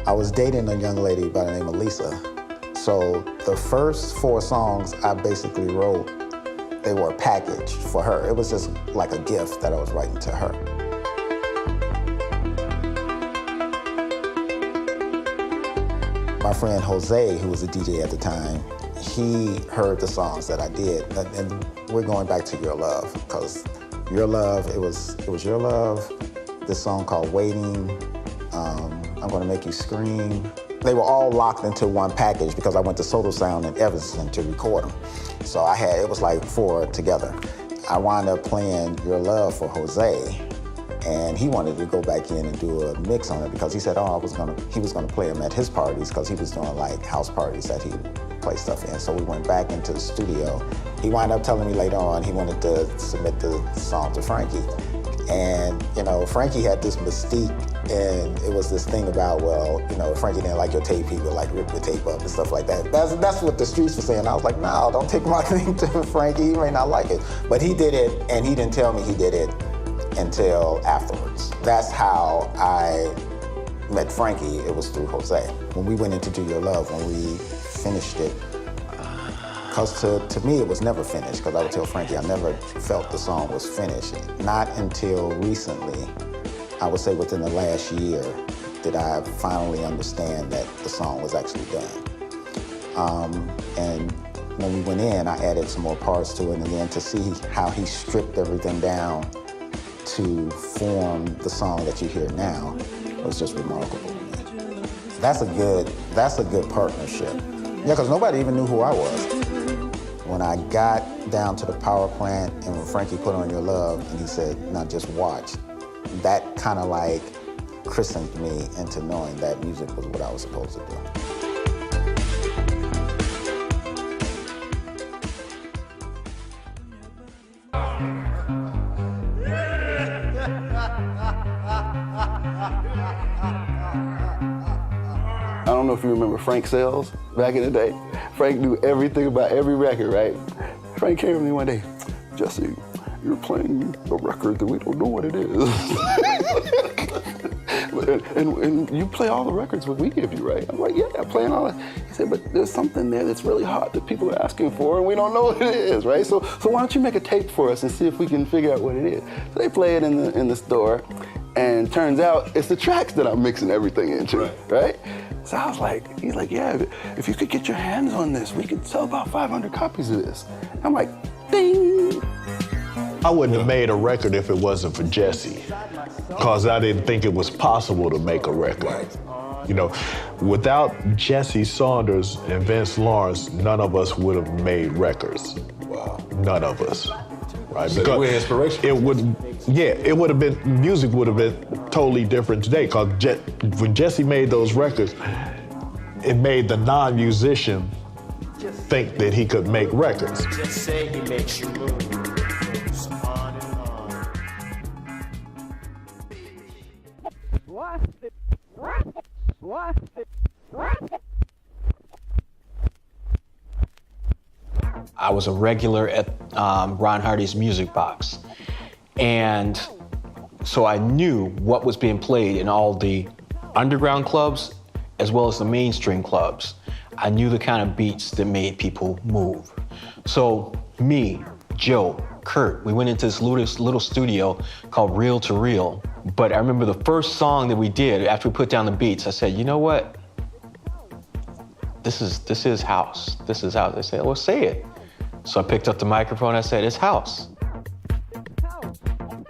I was dating a young lady by the name of Lisa. So the first 4 songs I basically wrote, they were a package for her. It was just like a gift that I was writing to her. My friend Jose, who was a DJ at the time, he heard the songs that I did. And we're going back to Your Love, because Your Love, it was Your Love, this song called Waiting, I'm Gonna Make You Scream. They were all locked into one package because I went to Soto Sound in Evanston to record them. So it was like 4 together. I wound up playing Your Love for Jose, and he wanted to go back in and do a mix on it because he said, he was gonna play them at his parties because he was doing like house parties that he would play stuff in. So we went back into the studio. He wound up telling me later on he wanted to submit the song to Frankie. And, you know, Frankie had this mystique, and it was this thing about, well, you know, if Frankie didn't like your tape, he would like rip your tape up and stuff like that. That's what the streets were saying. I was like, no, don't take my thing to Frankie, he may not like it. But he did it, and he didn't tell me he did it until afterwards. That's how I met Frankie. It was through Jose. When we went in to do Your Love, when we finished it, because to me, it was never finished, because I would tell Frankie I never felt the song was finished. Not until recently, I would say within the last year, did I finally understand that the song was actually done. And when we went in, I added some more parts to it, and then to see how he stripped everything down to form the song that you hear now was just remarkable to me. That's a good partnership. Yeah, because nobody even knew who I was. When I got down to the power plant and when Frankie put on Your Love and he said, now just watch, that kind of like christened me into knowing that music was what I was supposed to do. I don't know if you remember Frank Sells back in the day. Frank knew everything about every record, right? Frank came to me one day, Jesse, you're playing a record that we don't know what it is. and you play all the records that we give you, right? I'm like, yeah, I'm playing all that. He said, but there's something there that's really hot that people are asking for and we don't know what it is, right? So why don't you make a tape for us and see if we can figure out what it is? So they play it in the store, and turns out it's the tracks that I'm mixing everything into, right? So I was like, he's like, yeah, if you could get your hands on this, we could sell about 500 copies of this. I'm like, ding. I wouldn't have made a record if it wasn't for Jesse, because I didn't think it was possible to make a record. You know, without Jesse Saunders and Vince Lawrence, none of us would have made records. Wow. None of us. Right? So because inspiration. It would have been, music would have been totally different today, because when Jesse made those records, it made the non-musician think that he could make records. Just say he makes you move. I was a regular at Ron Hardy's Music Box. And so I knew what was being played in all the underground clubs as well as the mainstream clubs. I knew the kind of beats that made people move. So me, Joe, Kurt, we went into this little studio called Reel to Reel. But I remember the first song that we did after we put down the beats, I said, you know what? This is house. This is house. They said, well, say it. So I picked up the microphone, I said, it's house.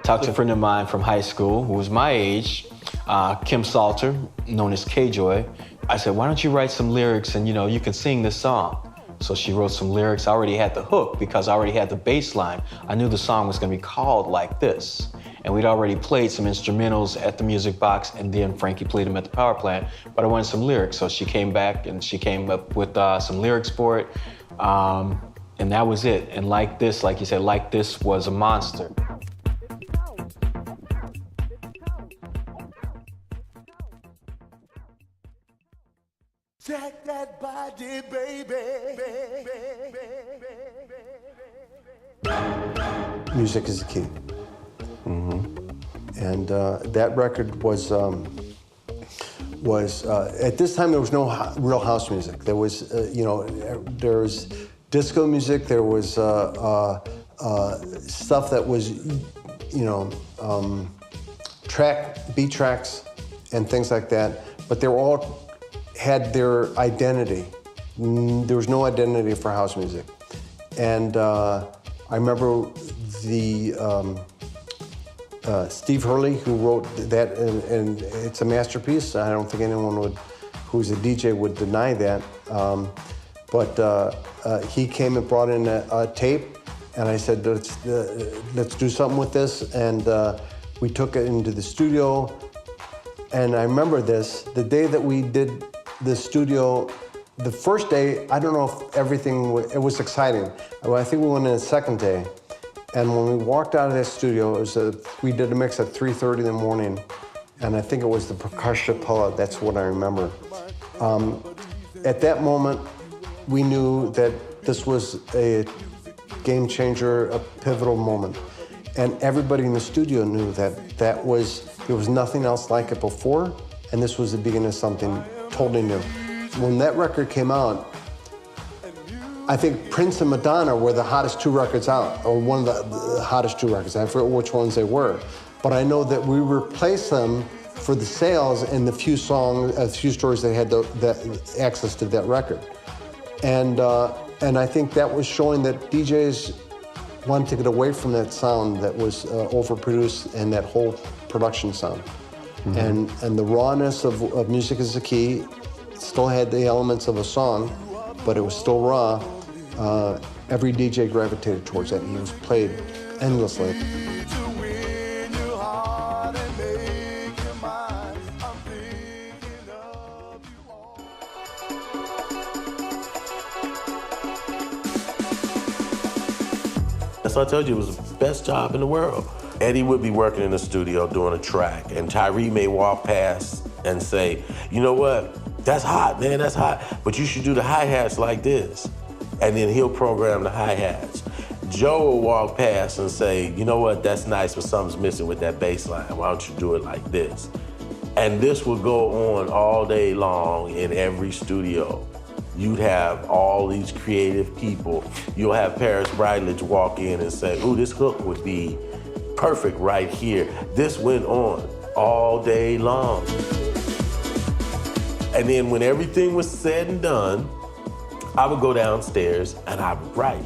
Talked to a friend of mine from high school who was my age, Kim Salter, known as K-Joy. I said, why don't you write some lyrics and you can sing this song. So she wrote some lyrics. I already had the hook because I already had the bass line. I knew the song was gonna be called like this. And we'd already played some instrumentals at the Music Box, and then Frankie played them at the power plant, but I wanted some lyrics. So she came back and she came up with some lyrics for it. And that was it. And Like This, like you said, Like This was a monster. Take that body, baby. Music is the key. Mm-hmm. And that record was was at this time there was no real house music. There was, there was disco music. There was stuff that was, beat tracks and things like that. But they were all had their identity. There was no identity for house music. And I remember the Steve Hurley, who wrote that, and it's a masterpiece. I don't think anyone who's a DJ would deny that. But he came and brought in a tape, and I said, let's do something with this. And we took it into the studio. And I remember this, the day that we did the studio, the first day, I don't know if it was exciting. I think we went in the second day. And when we walked out of that studio, we did a mix at 3:30 in the morning. And I think it was the Percussion, that's what I remember. At that moment, we knew that this was a game changer, a pivotal moment. And everybody in the studio knew that there was nothing else like it before, and this was the beginning of something totally new. When that record came out, I think Prince and Madonna were the hottest two records out, or one of the hottest two records. I forget which ones they were, but I know that we replaced them for the sales and the few stories that had the access to that record. And I think that was showing that DJs wanted to get away from that sound that was overproduced and that whole production sound. Mm-hmm. And the rawness of Music is the Key still had the elements of a song, but it was still raw. Every DJ gravitated towards that, and he was played endlessly. So I told you it was the best job in the world. Eddie would be working in the studio doing a track, and Tyree may walk past and say, you know what, that's hot, man, that's hot, but you should do the hi-hats like this. And then he'll program the hi-hats. Joe will walk past and say, you know what, that's nice, but something's missing with that bass line. Why don't you do it like this? And this will go on all day long in every studio. You'd have all these creative people. You'll have Paris Bridledge walk in and say, ooh, this hook would be perfect right here. This went on all day long. And then when everything was said and done, I would go downstairs and I would write.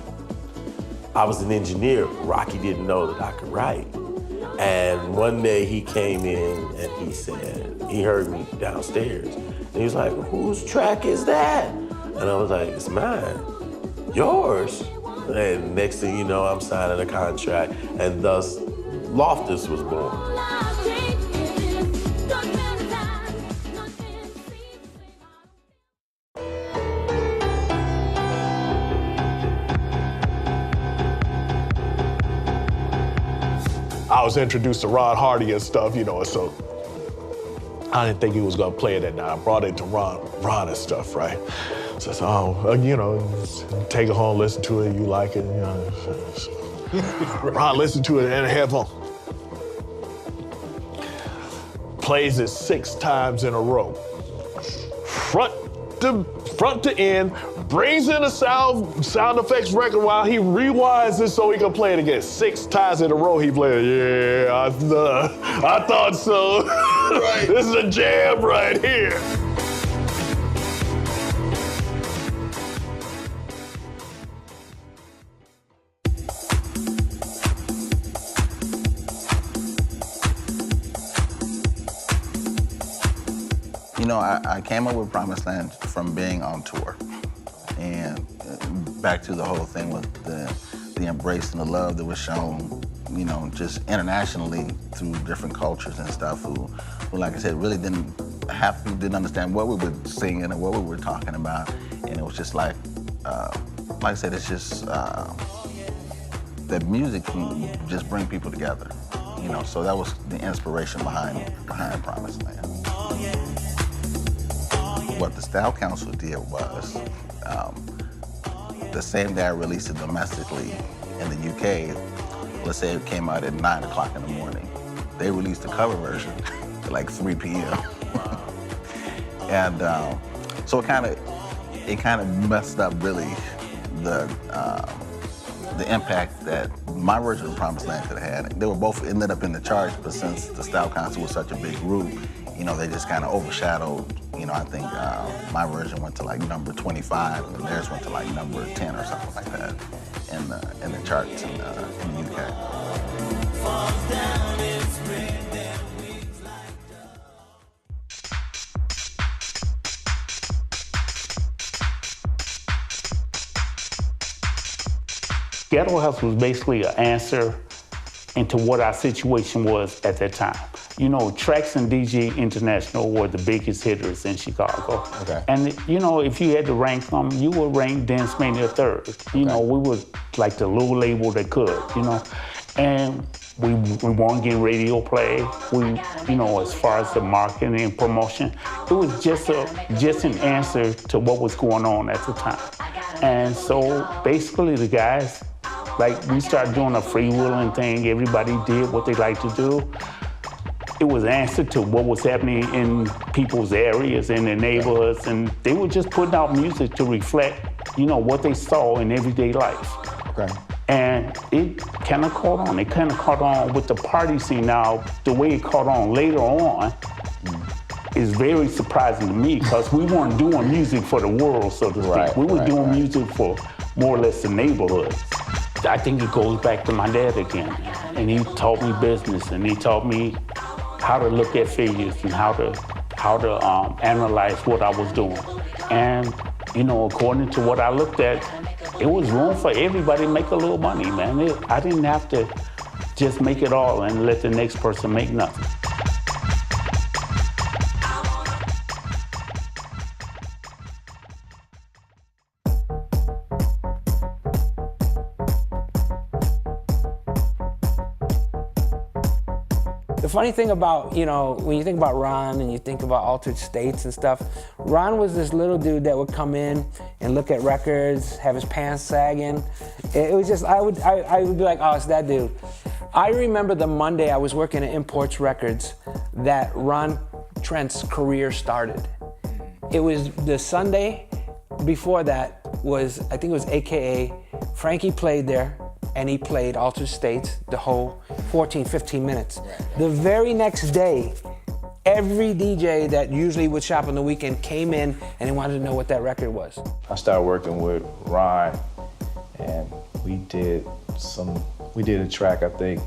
I was an engineer. Rocky didn't know that I could write. And one day he came in and he said, he heard me downstairs. And he was like, whose track is that? And I was like, it's mine. Yours? And next thing you know, I'm signing a contract, and thus Loftus was born. I was introduced to Ron Hardy and stuff, so I didn't think he was gonna play it that night. I brought it to Ron and stuff, right? So I said, take it home, listen to it, you like it, Ron, listen to it in a headphone. Plays it 6 times in a row. Front to end, brings in a sound effects record while he rewinds it so he can play it again. 6 times in a row he played it. Yeah, I thought so. Right. This is a jam right here. I came up with Promised Land from being on tour. And back to the whole thing with the embrace and the love that was shown, just internationally through different cultures and stuff who like I said, really didn't understand what we were singing and what we were talking about. And it was just like I said, it's just that music can just bring people together. So that was the inspiration behind Promised Land. What the Style Council did was, the same day I released it domestically in the UK, let's say it came out at 9 o'clock in the morning, they released the cover version at like 3 p.m. And so it kind of messed up really the impact that my version of Promised Land could have had. They were both ended up in the charts, but since the Style Council was such a big group, you know, they just kind of overshadowed. You know, I think my version went to like number 25, and theirs went to like number 10 or something like that in the charts in the UK. Falls down and spread their wings like Ghetto House was basically an answer into what our situation was at that time. You know, Trax and DJ International were the biggest hitters in Chicago. Okay. And, you know, if you had to rank them, you would rank Dance Mania third. You know, we were like the little label that could, you know. And we weren't getting radio play. We, you know, as far as the marketing and promotion, it was just an answer to what was going on at the time. And so basically the guys, like, we started doing a freewheeling thing. Everybody did what they like to do. It was an answer to what was happening in people's areas, in their neighborhoods, and they were just putting out music to reflect, you know, what they saw in everyday life. Okay. And it kind of caught on. It kind of caught on with the party scene. Now, the way it caught on later on is very surprising to me, because we weren't doing music for the world, so to speak. We were doing music for more or less the neighborhood. I think it goes back to my dad again. And he taught me business, and he taught me how to look at figures and how to analyze what I was doing. And, you know, according to what I looked at, it was room for everybody to make a little money, man. I didn't have to just make it all and let the next person make nothing. The funny thing about, you know, when you think about Ron and you think about Altered States and stuff, Ron was this little dude that would come in and look at records, have his pants sagging. It was just, I would be like, oh, it's that dude. I remember the Monday I was working at Imports Records that Ron Trent's career started. It was the Sunday before that was, I think it was AKA, Frankie played there, and he played Altered States the whole 14, 15 minutes. The very next day, every DJ that usually would shop on the weekend came in and they wanted to know what that record was. I started working with Ron, and we did a track, I think,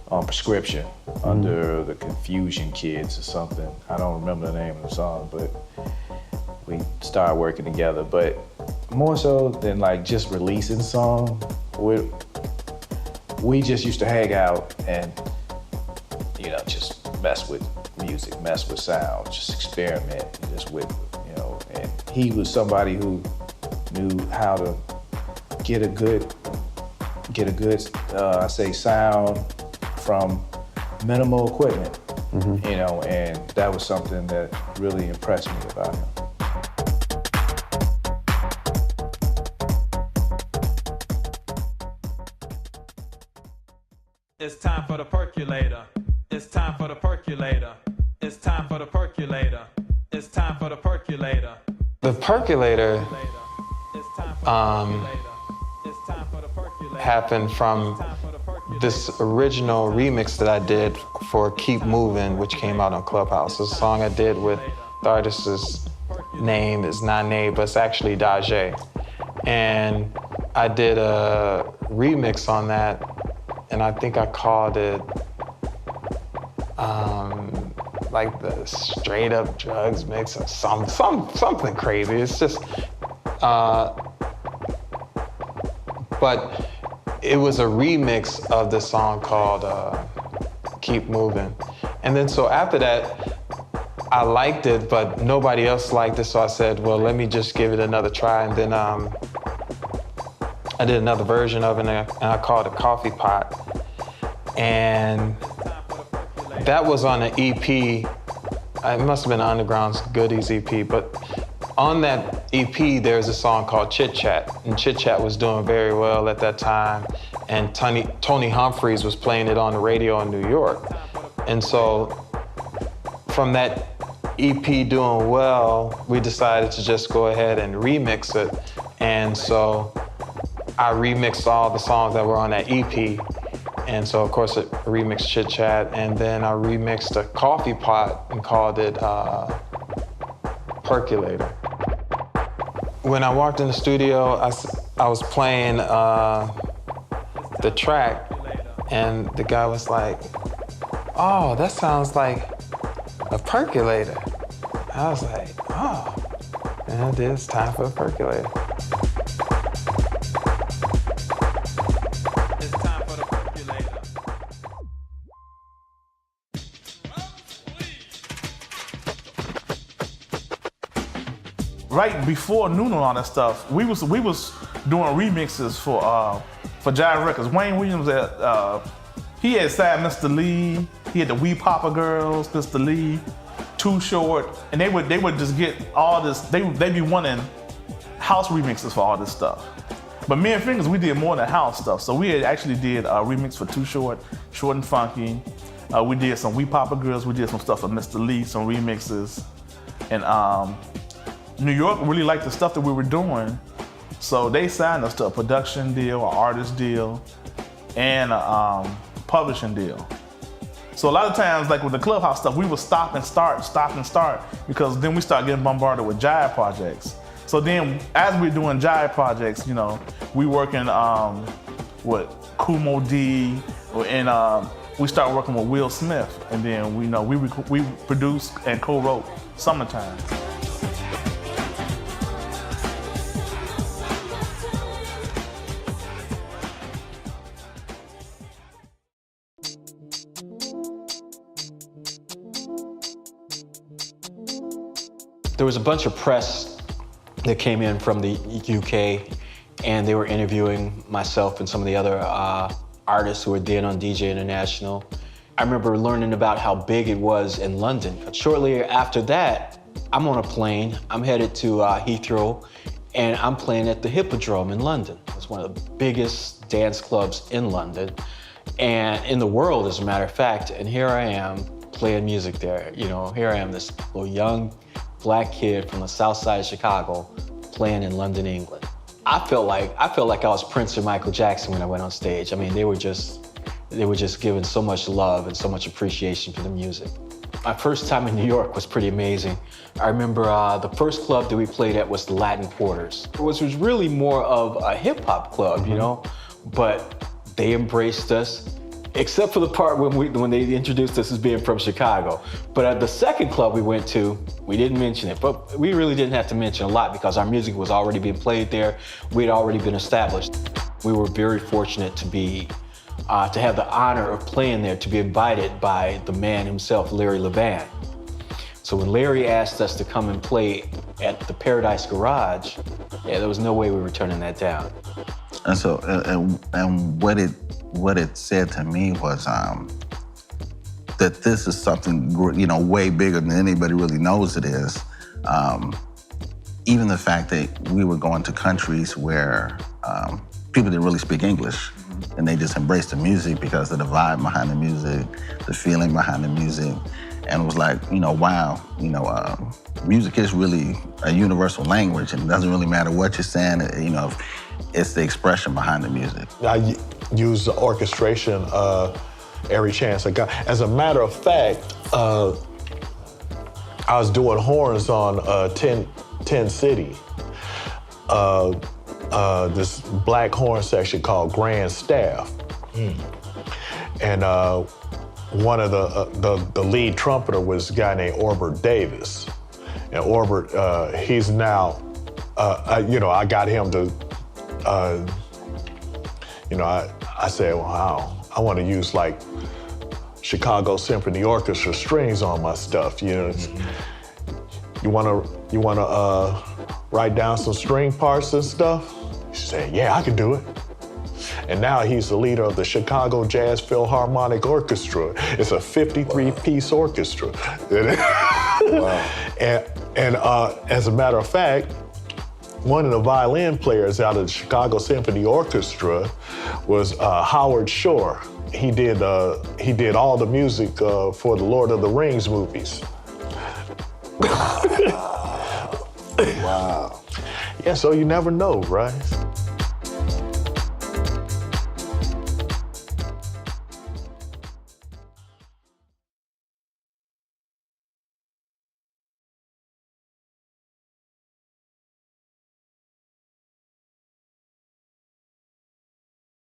on Prescription, under the Confusion Kids or something. I don't remember the name of the song, but we started working together. But more so than like just releasing songs, we just used to hang out and, you know, just mess with music, mess with sound, just experiment just with, you know. And he was somebody who knew how to get a good, I say, sound from minimal equipment, you know, and that was something that really impressed me about him. It's time for the percolator. It's time for the percolator. It's time for the percolator. It's time for the percolator. The percolator happened from this original remix that I did for Keep Moving, which came out on Clubhouse. It's a song I did with the artist's name is Nane, but it's actually Dajé. And I did a remix on that, and I think I called it like the Straight Up Drugs mix or something crazy. It's just, but it was a remix of the song called Keep Moving. And then so after that, I liked it, but nobody else liked it, so I said, well, let me just give it another try. And then I did another version of it, and I called it Coffee Pot. And that was on an EP. It must have been Underground's Goodies EP, but on that EP, there's a song called Chit Chat, and Chit Chat was doing very well at that time, and Tony Humphries was playing it on the radio in New York. And so from that EP doing well, we decided to just go ahead and remix it. And so I remixed all the songs that were on that EP. And so, of course, I remixed Chit Chat, and then I remixed a coffee pot and called it Percolator. When I walked in the studio, I was playing the track, and the guy was like, "Oh, that sounds like a percolator." I was like, "Oh, and it is time for a percolator." Right before Noon and all that stuff, we was doing remixes for THÄARÄgroup. Wayne Williams he had signed Mr. Lee, he had the We Papa Girls, Mr. Lee, Too Short, and they would just get all this. They'd be wanting house remixes for all this stuff. But me and Fingers, we did more than house stuff. So we had actually did a remix for Too Short, Short and Funky. We did some We Papa Girls. We did some stuff for Mr. Lee, some remixes, and New York really liked the stuff that we were doing, so they signed us to a production deal, an artist deal, and a publishing deal. So a lot of times, like with the Clubhouse stuff, we would stop and start, because then we start getting bombarded with jive projects. So then, as we're doing jive projects, you know, we working with Kumo D, and we start working with Will Smith, and then we produced and co-wrote Summertime. There was a bunch of press that came in from the UK, and they were interviewing myself and some of the other artists who were then on DJ International. I remember learning about how big it was in London. Shortly after that, I'm on a plane. I'm headed to Heathrow, and I'm playing at the Hippodrome in London. It's one of the biggest dance clubs in London, and in the world, as a matter of fact. And here I am playing music there. You know, here I am, this little young black kid from the south side of Chicago playing in London, England. I felt like I was Prince or Michael Jackson when I went on stage. I mean, they were just giving so much love and so much appreciation for the music. My first time in New York was pretty amazing. I remember the first club that we played at was the Latin Quarters, which was really more of a hip hop club, you know, but they embraced us. Except for the part when they introduced us as being from Chicago. But at the second club we went to, we didn't mention it, but we really didn't have to mention a lot because our music was already being played there. We had already been established. We were very fortunate to have the honor of playing there, to be invited by the man himself, Larry Levan. So when Larry asked us to come and play at the Paradise Garage, yeah, there was no way we were turning that down. And so, and what it said to me was that this is something, you know, way bigger than anybody really knows it is. Even the fact that we were going to countries where people didn't really speak English, and they just embraced the music because of the vibe behind the music, the feeling behind the music. And it was like, you know, wow, you know, music is really a universal language, and it doesn't really matter what you're saying, you know, it's the expression behind the music. I use the orchestration every chance I got. As a matter of fact, I was doing horns on 10 City, this black horn section called Grand Staff. And one of the lead trumpeter was a guy named Orbert Davis. And Orbert, he's now, you know, I got him to, you know, I said, wow, I want to use like Chicago Symphony Orchestra strings on my stuff. You know, you want to write down some string parts and stuff? She said, yeah, I can do it. And now he's the leader of the Chicago Jazz Philharmonic Orchestra. It's a 53-piece orchestra. Wow. And as a matter of fact, one of the violin players out of the Chicago Symphony Orchestra was Howard Shore. He did all the music for the Lord of the Rings movies. Wow. Yeah, so you never know, right?